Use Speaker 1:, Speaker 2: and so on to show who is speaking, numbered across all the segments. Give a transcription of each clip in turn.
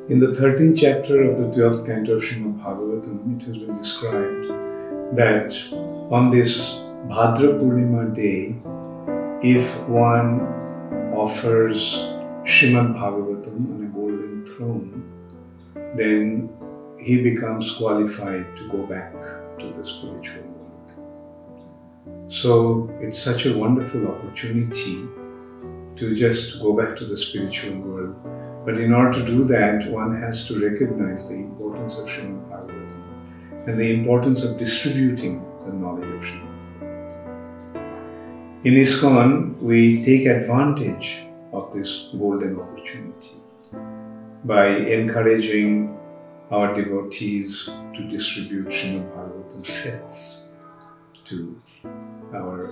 Speaker 1: In the 13th chapter of the 12th canto of Srimad Bhagavatam, it has been described that on this Bhadra Purnima day, if one offers Srimad Bhagavatam on a golden throne, then he becomes qualified to go back to the spiritual world. So it's such a wonderful opportunity to just go back to the spiritual world. But in order to do that, one has to recognize the importance of Srimad Bhagavatam and the importance of distributing the knowledge of Srimad. In ISKCON, we take advantage of this golden opportunity by encouraging our devotees to distribute Srimad Bhagavatam sets to our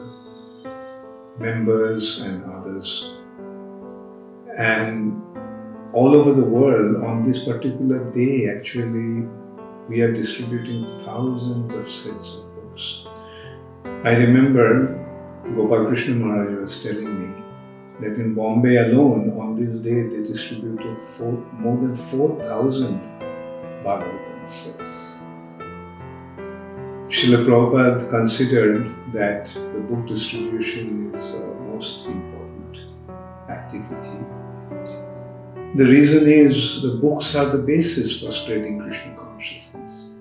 Speaker 1: members and others. And all over the world, on this particular day, actually, we are distributing thousands of sets of books. I remember Gopal Krishna Maharaj was telling me that in Bombay alone, on this day, they distributed more than 4,000 Bhagavatam sets. Srila Prabhupada considered that the book distribution is a most important activity. The reason is the books are the basis for spreading Krishna consciousness.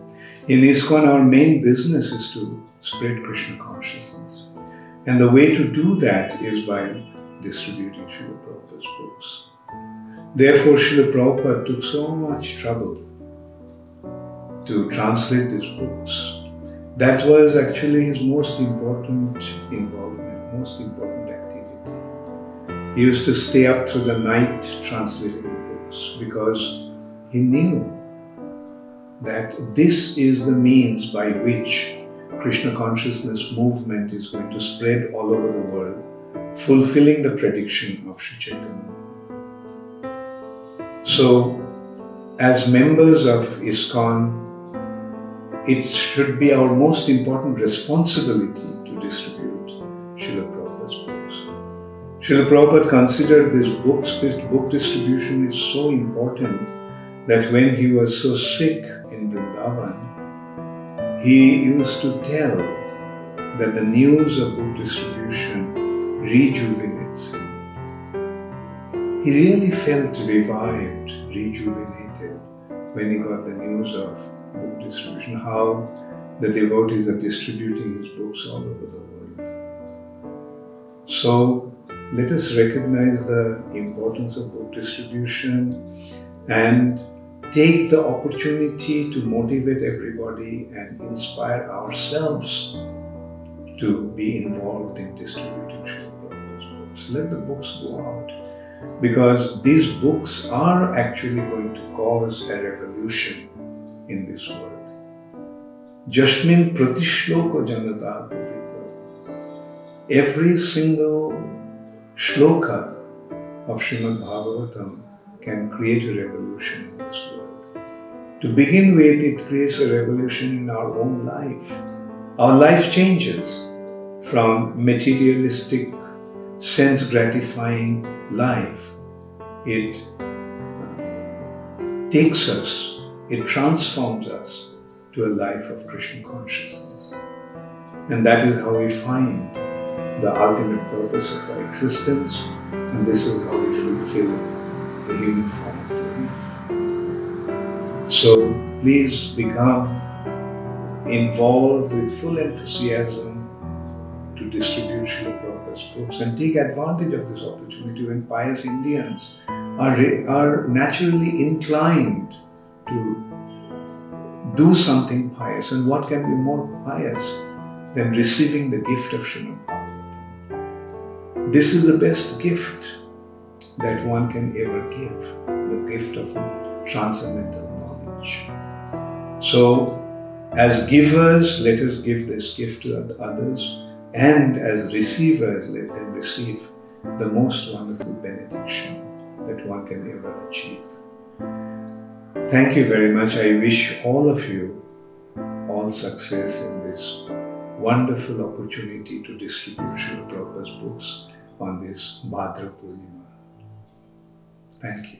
Speaker 1: In ISKCON, our main business is to spread Krishna consciousness. And the way to do that is by distributing Srila Prabhupada's books. Therefore, Srila Prabhupada took so much trouble to translate these books. That was actually his most important involvement, most important activity. He used to stay up through the night translating the books because he knew that this is the means by which Krishna consciousness movement is going to spread all over the world, fulfilling the prediction of Sri Chaitanya. So, as members of ISKCON, it should be our most important responsibility to distribute Srila Prabhupada's books. Srila Prabhupada considered this book distribution is so important that when he was so sick in Vrindavan, he used to tell that the news of book distribution rejuvenates him. He really felt revived, rejuvenated when he got the news of book distribution, how the devotees are distributing his books all over the world. So let us recognize the importance of book distribution and take the opportunity to motivate everybody and inspire ourselves to be involved in distributing Srila Prabhupada's books. Let the books go out, because these books are actually going to cause a revolution in this world. Jasmin pratishloko janata bhuvito. Every single shloka of Srimad Bhagavatam can create a revolution in this world. To begin with, it creates a revolution in our own life. Our life changes from materialistic, sense-gratifying life. It takes us, it transforms us to a life of Krishna consciousness. And that is how we find the ultimate purpose of our existence, and this is how we fulfill the human form of life. So please become involved with full enthusiasm to distribute Srila Prabhupada's books and take advantage of this opportunity when pious Indians are naturally inclined to do something pious. And what can be more pious than receiving the gift of Srimad Bhagavatam? This is the best gift that one can ever give, the gift of transcendental knowledge. So, as givers, let us give this gift to others, and as receivers, let them receive the most wonderful benediction that one can ever achieve. Thank you very much. I wish all of you all success in this wonderful opportunity to distribute Srila Prabhupada's books on this Bhadra Purnima. Thank you.